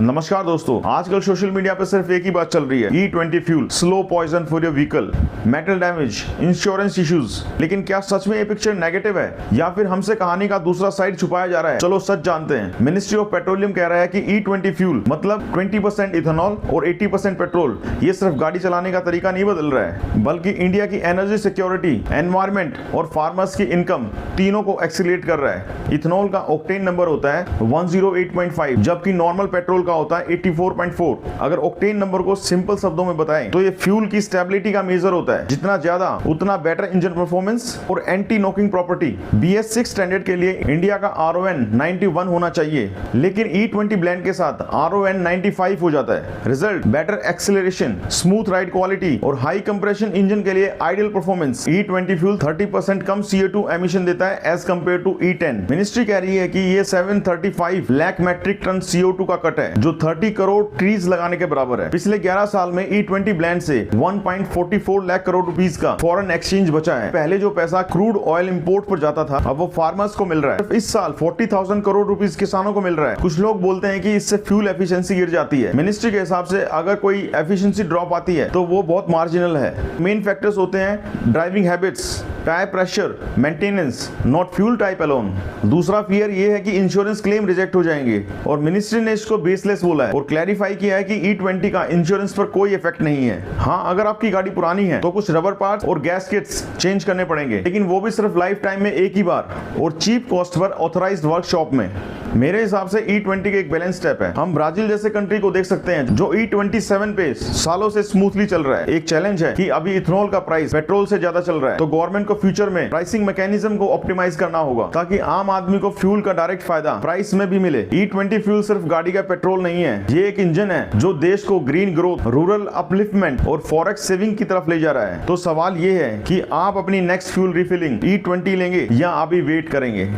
नमस्कार दोस्तों, आजकल सोशल मीडिया पे सिर्फ एक ही बात चल रही है, E20 fuel slow poison for your vehicle, metal damage, insurance issues. लेकिन क्या सच में ये पिक्चर नेगेटिव है या फिर हमसे कहानी का दूसरा साइड छुपाया जा रहा है? चलो सच जानते हैं। मिनिस्ट्री ऑफ पेट्रोलियम कह रहा है कि E20 फ्यूल मतलब 20% इथेनॉल और 80% पेट्रोल, ये सिर्फ गाड़ी चलाने का तरीका नहीं बदल रहा है, बल्कि इंडिया की एनर्जी सिक्योरिटी, एनवायरमेंट और फार्मर्स की इनकम तीनों को एक्सीलरेट कर रहा है। इथेनॉल का ऑक्टेन नंबर होता है 108.5, जबकि नॉर्मल पेट्रोल का होता है 84.4। अगर ऑक्टेन नंबर को सिंपल शब्दों में बताएं तो ये फ्यूल की स्टेबिलिटी का मेजर होता है। जितना ज्यादा उतना बेटर इंजन परफॉर्मेंस और anti knocking property. BS6 standard के लिए इंडिया का RON 91 होना चाहिए, लेकिन E20 ब्लेंड के साथ RON 95 हो जाता है। Result better acceleration, smooth ride quality और हाई कंप्रेशन इंजन के लिए आइडियल परफॉर्मेंस। E20 फ्यूल 30% कम CO2 एमिशन देता है as compare to E10। Ministry कह रही है कि ये 735 लाख मैट्रिक टन CO2 का कट है, जो 30 करोड़ ट्रीज लगाने के बराबर है। पिछले 11 साल में E20 ब्लेंड से 1.44 लाख करोड़ रुपीस का फॉरेन एक्सचेंज बचा है। पहले जो पैसा क्रूड ऑयल इंपोर्ट पर जाता था, अब वो फार्मर्स को मिल रहा है। इस साल 40,000 करोड़ रुपीस किसानों को मिल रहा है। कुछ लोग बोलते हैं कि इससे फ्यूल एफिशिएंसी गिर जाती है। मिनिस्ट्री के हिसाब से अगर कोई एफिशिएंसी ड्रॉप आती है तो वो बहुत मार्जिनल है। मेन फैक्टर्स होते हैं driving habits, tyre pressure, maintenance, not fuel type alone. दूसरा फियर ये है कि इंश्योरेंस क्लेम रिजेक्ट हो जाएंगे, और मिनिस्ट्री ने इसको बेसलेस बोला है और क्लैरिफाई किया है कि E20 का इंश्योरेंस पर कोई इफेक्ट नहीं है। हाँ, अगर आपकी गाड़ी पुरानी है तो कुछ रबर पार्ट्स और गैस्केट्स चेंज करने पड़ेंगे, लेकिन वो भी सिर्फ लाइफ टाइम में एक ही बार और चीप कॉस्ट पर ऑथराइज्ड वर्कशॉप में। मेरे हिसाब से E20 के एक बैलेंस स्टेप है। हम ब्राजील जैसे कंट्री को देख सकते हैं जो E27 पे सालों से स्मूथली चल रहा है। एक चैलेंज है कि अभी इथेनॉल का प्राइस पेट्रोल से ज्यादा चल रहा है, तो गवर्नमेंट को फ्यूचर में प्राइसिंग मैकेनिज्म को ऑप्टिमाइज करना होगा ताकि आम आदमी को फ्यूल का डायरेक्ट फायदा प्राइस में भी मिले। E20 फ्यूल सिर्फ गाड़ी का पेट्रोल नहीं है, ये एक इंजन है जो देश को ग्रीन ग्रोथ, रूरल अपलिफ्टमेंट और फॉरेक्स सेविंग की तरफ ले जा रहा है। तो सवाल ये है कि आप अपनी नेक्स्ट फ्यूल रिफिलिंग E20 लेंगे या अभी वेट करेंगे।